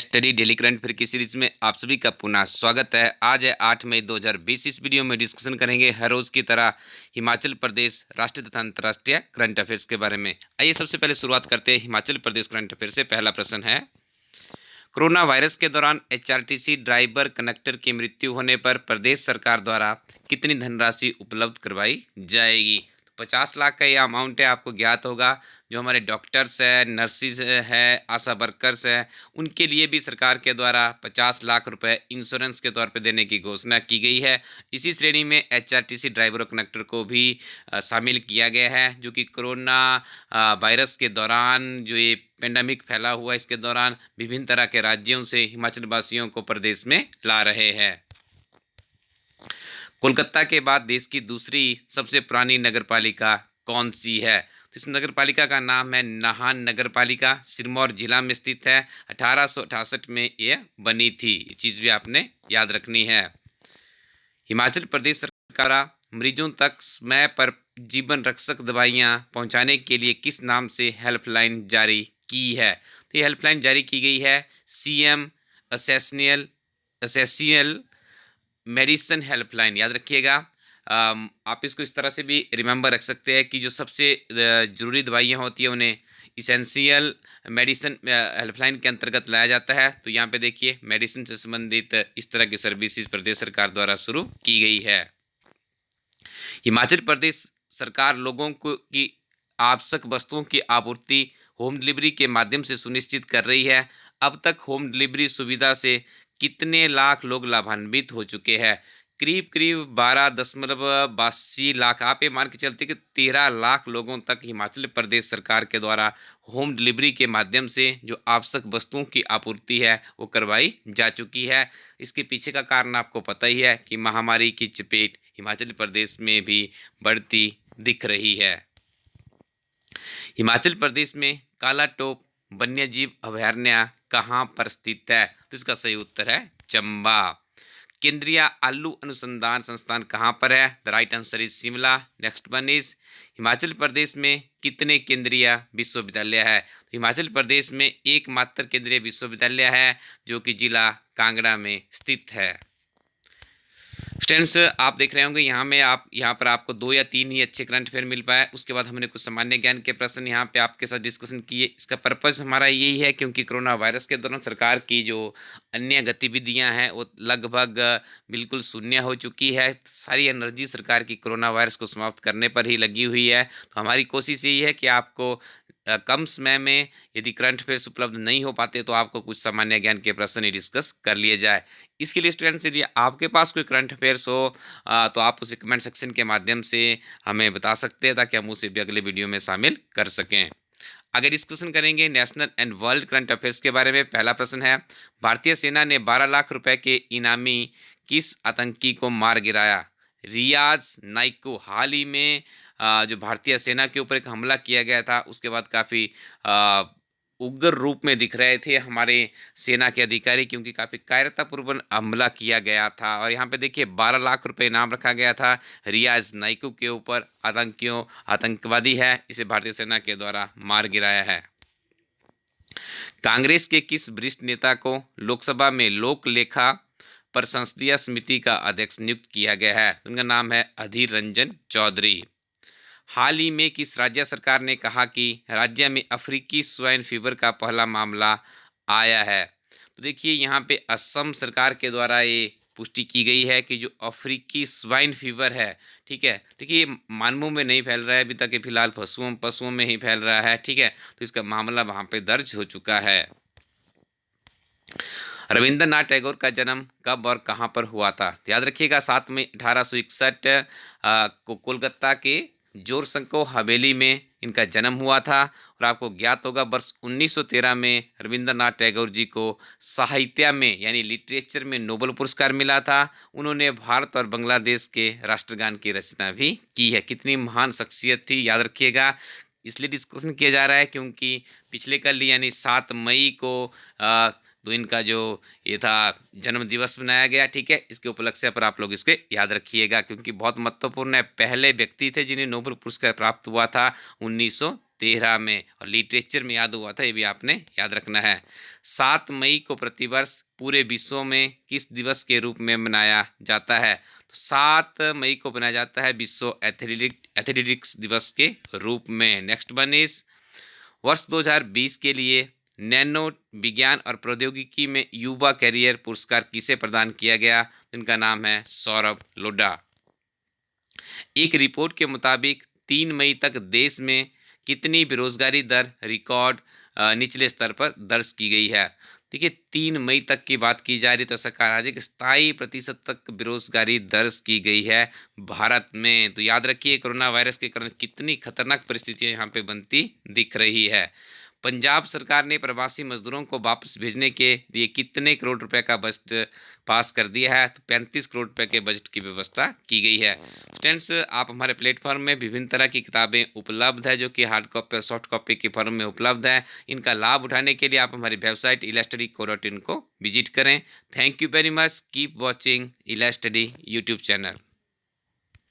Study daily current affair की series में आप सभी का पुनः स्वागत है। आज है 8 मई 2020। इस वीडियो में डिस्कशन करेंगे हर रोज की तरह हिमाचल प्रदेश राष्ट्रीय तथा अंतर्राष्ट्रीय करंट अफेयर्स के बारे में। आइए सबसे पहले शुरुआत करते हैं हिमाचल प्रदेश करंट अफेयर से। पहला प्रश्न है, कोरोना वायरस के दौरान एचआरटीसी ड्राइवर कंडक्टर की मृत्यु होने पर प्रदेश सरकार द्वारा कितनी धनराशि उपलब्ध करवाई जाएगी। तो 50 लाख का ये अमाउंट है, आपको ज्ञात होगा। जो हमारे डॉक्टर्स है, नर्सिस है, आशा वर्कर्स है, उनके लिए भी सरकार के द्वारा 50 लाख रुपए इंश्योरेंस के तौर पर देने की घोषणा की गई है। इसी श्रेणी में एचआरटीसी ड्राइवर और कंडक्टर को भी शामिल किया गया है, जो कि कोरोना वायरस के दौरान जो ये पेंडेमिक फैला हुआ, इसके दौरान विभिन्न तरह के राज्यों से हिमाचल वासियों को प्रदेश में ला रहे हैं। कोलकाता के बाद देश की दूसरी सबसे पुरानी नगरपालिका कौन सी है। तो इस नगरपालिका का नाम है नाहन नगरपालिका, सिरमौर जिला में स्थित है। 1868 में यह बनी थी, ये चीज़ भी आपने याद रखनी है। हिमाचल प्रदेश सरकार मरीजों तक समय पर जीवन रक्षक दवाइयाँ पहुँचाने के लिए किस नाम से हेल्पलाइन जारी की है। तो ये हेल्पलाइन जारी की गई है सीएम असेसियल मेडिसिन हेल्पलाइन। याद रखिएगा। आप इसको इस तरह से भी रिमेंबर रख सकते हैं कि जो सबसे ज़रूरी दवाइयाँ होती हैं उन्हें इसेंशियल मेडिसिन हेल्पलाइन के अंतर्गत लाया जाता है। तो यहाँ पे देखिए, मेडिसिन से संबंधित इस तरह की सर्विसेज प्रदेश सरकार द्वारा शुरू की गई है। हिमाचल प्रदेश सरकार लोगों को की आवश्यक वस्तुओं की आपूर्ति होम डिलीवरी के माध्यम से सुनिश्चित कर रही है। अब तक होम डिलीवरी सुविधा से कितने लाख लोग लाभान्वित हो चुके हैं। करीब करीब 12.82 लाख। आप ये मान के चलते कि 13 लाख लोगों तक हिमाचल प्रदेश सरकार के द्वारा होम डिलीवरी के माध्यम से जो आवश्यक वस्तुओं की आपूर्ति है वो करवाई जा चुकी है। इसके पीछे का कारण आपको पता ही है कि महामारी की चपेट हिमाचल प्रदेश में भी बढ़ती दिख रही है। हिमाचल प्रदेश में काला टोप वन्यजीव अभयारण्य कहाँ पर स्थित है। तो इसका सही उत्तर है चंबा। केंद्रीय आलू अनुसंधान संस्थान कहाँ पर है। The right answer is Shimla. Next one is, Himachal Pradesh में कितने केंद्रीय विश्वविद्यालय है। तो हिमाचल प्रदेश में एकमात्र केंद्रीय विश्वविद्यालय है जो कि जिला कांगड़ा में स्थित है। स्टूडेंट्स, आप देख रहे होंगे यहाँ पर आपको 2 या 3 ही अच्छे करंट अफेयर मिल पाए। उसके बाद हमने कुछ सामान्य ज्ञान के प्रश्न यहाँ पे आपके साथ डिस्कशन किए। इसका पर्पस हमारा यही है क्योंकि कोरोना वायरस के दौरान सरकार की जो अन्य गतिविधियाँ हैं वो लगभग बिल्कुल शून्य हो चुकी है। सारी एनर्जी सरकार की कोरोना वायरस को समाप्त करने पर ही लगी हुई है। तो हमारी कोशिश यही है कि आपको कम समय में यदि करंट अफेयर्स उपलब्ध नहीं हो पाते तो आपको कुछ सामान्य ज्ञान के प्रश्न ही डिस्कस कर लिए जाए। इसके लिए स्टूडेंट्स, यदि आपके पास कोई करंट अफेयर्स हो तो आप उसे कमेंट सेक्शन के माध्यम से हमें बता सकते हैं ताकि हम उसे भी अगले वीडियो में शामिल कर सकें। आगे डिस्कशन करेंगे national and world current affairs के बारे में। पहला प्रश्न है, भारतीय सेना ने 12 लाख रुपए के इनामी किस आतंकी को मार गिराया। रियाज नाइक को हाल ही में जो भारतीय सेना के ऊपर एक हमला किया गया था उसके बाद काफ़ी उग्र रूप में दिख रहे थे हमारे सेना के अधिकारी, क्योंकि काफ़ी कायरतापूर्वक हमला किया गया था। और यहाँ पे देखिए 12 लाख रुपए इनाम रखा गया था रियाज नाइकू के ऊपर। आतंकवादी है, इसे भारतीय सेना के द्वारा मार गिराया है। कांग्रेस के किस वरिष्ठ नेता को लोकसभा में लोक लेखा पर संसदीय समिति का अध्यक्ष नियुक्त किया गया है। उनका नाम है अधीर रंजन चौधरी। हाल ही में किस राज्य सरकार ने कहा कि राज्य में अफ्रीकी स्वाइन फीवर का पहला मामला आया है। तो देखिए यहाँ पे असम सरकार के द्वारा ये पुष्टि की गई है कि जो अफ्रीकी स्वाइन फीवर है, ठीक है, देखिए मानवों में नहीं फैल रहा है अभी तक, फिलहाल पशुओं में ही फैल रहा है, ठीक है। तो इसका मामला वहाँ पे दर्ज हो चुका है। रविंद्रनाथ टैगोर का जन्म कब और कहाँ पर हुआ था। तो याद रखिएगा 7 मई 1861 को कोलकाता के जोरसंको हवेली में इनका जन्म हुआ था। और आपको ज्ञात होगा वर्ष 1913 में रविंद्रनाथ टैगोर जी को साहित्य में यानी लिटरेचर में नोबेल पुरस्कार मिला था। उन्होंने भारत और बांग्लादेश के राष्ट्रगान की रचना भी की है। कितनी महान शख्सियत थी, याद रखिएगा। इसलिए डिस्कशन किया जा रहा है क्योंकि पिछले कल यानी 7 मई को तो इनका जो ये था जन्म दिवस मनाया गया, ठीक है। इसके उपलक्ष्य पर आप लोग इसके याद रखिएगा क्योंकि बहुत महत्वपूर्ण है। पहले व्यक्ति थे जिन्हें नोबेल पुरस्कार प्राप्त हुआ था 1913 2013 में, और लिटरेचर में याद हुआ था, ये भी आपने याद रखना है। 7 मई को प्रतिवर्ष पूरे विश्व में किस दिवस के रूप में मनाया जाता है? तो 7 मई को मनाया जाता है विश्व एथलेटिक्स दिवस के रूप में। नेक्स्ट वन इज वर्ष 2020 के लिए नैनो विज्ञान और प्रौद्योगिकी में युवा कैरियर पुरस्कार किसे प्रदान किया गया? इनका नाम है सौरभ लोढ़ा। एक रिपोर्ट के मुताबिक 3 मई तक देश में कितनी बेरोजगारी दर रिकॉर्ड निचले स्तर पर दर्ज की गई है? देखिए 3 मई तक की बात की जा रही तो ऐसा कहा जा रहा है कि 27% तक बेरोजगारी दर्ज की गई है भारत में। तो याद रखिए कोरोना वायरस के कारण कितनी खतरनाक परिस्थितियां यहाँ पे बनती दिख रही है। पंजाब सरकार ने प्रवासी मजदूरों को वापस भेजने के लिए कितने करोड़ रुपए का बजट पास कर दिया है? तो 35 करोड़ रुपए के बजट की व्यवस्था की गई है। स्टूडेंट्स, आप हमारे प्लेटफॉर्म में विभिन्न तरह की किताबें उपलब्ध है जो कि हार्ड कॉपी और सॉफ्ट कॉपी के फॉर्म में उपलब्ध है। इनका लाभ उठाने के लिए आप हमारी वेबसाइट ilasstudy.co.in को विजिट करें। Thank you very much. Keep watching Ilasstudy YouTube channel.